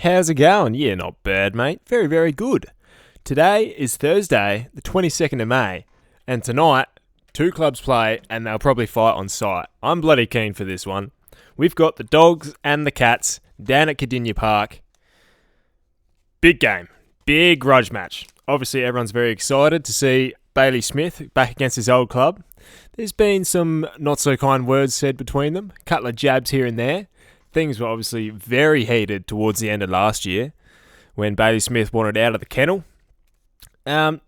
How's it going? Yeah, not bad, mate. Very, very good. Today is Thursday, the 22nd of May, and tonight, two clubs play and they'll probably fight on site. I'm bloody keen for this one. We've got the Dogs and the Cats down at Cardinia Park. Big game. Big grudge match. Obviously, everyone's very excited to see Bailey Smith back against his old club. There's been some not-so-kind words said between them, a couple of jabs here and there. Things were obviously very heated towards the end of last year when Bailey Smith wanted out of the kennel. And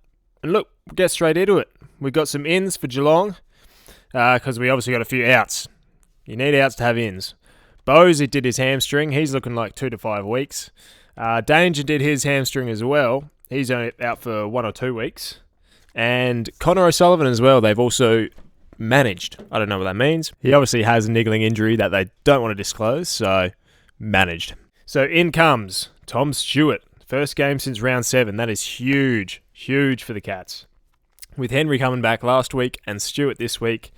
look, we'll get straight into it. We've got some ins for Geelong because we obviously got a few outs. You need outs to have ins. Bose did his hamstring. He's looking like 2 to 5 weeks. Danger did his hamstring as well. He's only out for 1 or 2 weeks. And Connor O'Sullivan as well. They've also managed. I don't know what that means. He obviously has a niggling injury that they don't want to disclose, so managed. So in comes Tom Stewart. First game since round 7. That is huge. Huge for the Cats. With Henry coming back last week and Stewart this week,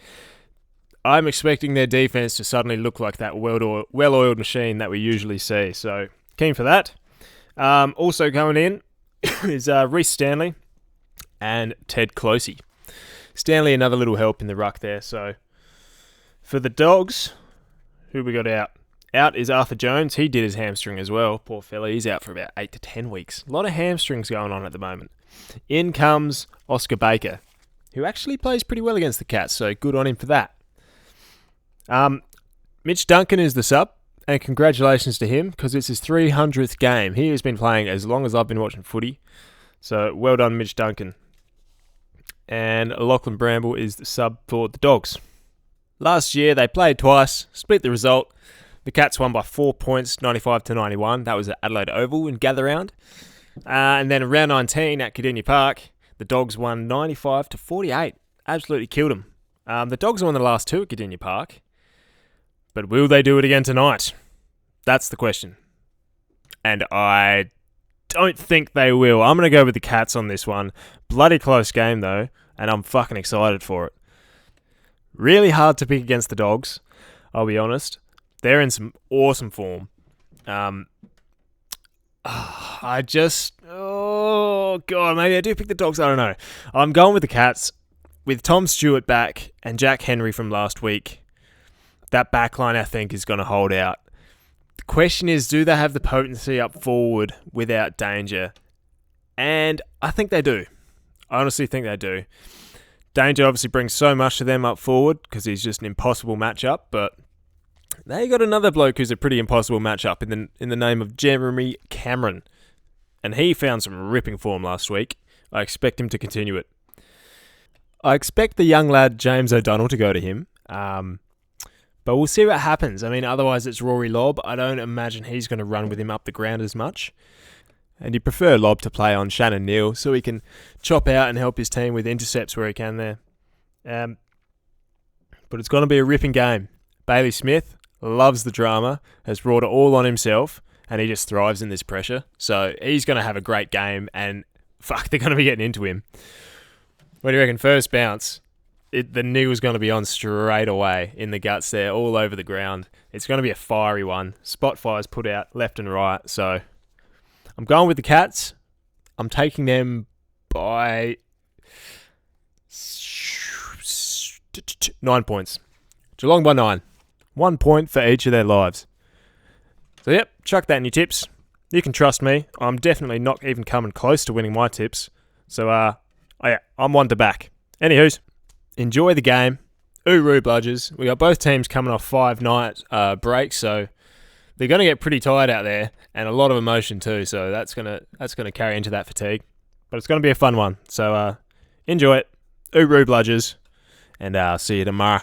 I'm expecting their defense to suddenly look like that well-oiled machine that we usually see. So keen for that. Also coming in is Reece Stanley and Ted Closey. Stanley, another little help in the ruck there. So for the Dogs, who we got out? Out is Arthur Jones. He did his hamstring as well. Poor fella, he's out for about 8 to 10 weeks. A lot of hamstrings going on at the moment. In comes Oscar Baker, who actually plays pretty well against the Cats, so good on him for that. Mitch Duncan is the sub, and congratulations to him because it's his 300th game. He has been playing as long as I've been watching footy, so well done, Mitch Duncan. And Lachlan Bramble is the sub for the Dogs. Last year, they played twice, split the result. The Cats won by 4 points, 95 to 91. That was at Adelaide Oval in Gather Round. And then in round 19 at Cardinia Park, the Dogs won 95 to 48. Absolutely killed them. The Dogs won the last two at Cardinia Park. But will they do it again tonight? That's the question. And I don't think they will. I'm going to go with the Cats on this one. Bloody close game, though, and I'm fucking excited for it. Really hard to pick against the Dogs, I'll be honest. They're in some awesome form. Oh, God, maybe I do pick the Dogs. I don't know. I'm going with the Cats. With Tom Stewart back and Jack Henry from last week, that backline, I think, is going to hold out. The question is, do they have the potency up forward without Danger? And I think they do. I honestly think they do. Danger obviously brings so much to them up forward because he's just an impossible matchup, but they got another bloke who's a pretty impossible matchup in the name of Jeremy Cameron. And he found some ripping form last week. I expect him to continue it. I expect the young lad James O'Donnell to go to him. But we'll see what happens. I mean, otherwise it's Rory Lobb. I don't imagine he's going to run with him up the ground as much. And he'd prefer Lobb to play on Shannon Neal so he can chop out and help his team with intercepts where he can there. But it's going to be a ripping game. Bailey Smith loves the drama, has brought it all on himself, and he just thrives in this pressure. So he's going to have a great game, and fuck, they're going to be getting into him. What do you reckon? First bounce, the knee was going to be on straight away in the guts there, all over the ground. It's going to be a fiery one. Spot fires put out left and right. So I'm going with the Cats. I'm taking them by 9 points. Geelong by 9. 1 point for each of their lives. So yep, chuck that in your tips. You can trust me. I'm definitely not even coming close to winning my tips. So I'm one to back. Anywho's, enjoy the game. Ooroo bludgers. We got both teams coming off 5-night breaks, so they're going to get pretty tired out there, and a lot of emotion too. So that's gonna carry into that fatigue. But it's going to be a fun one. So enjoy it. Ooroo bludgers, and I'll see you tomorrow.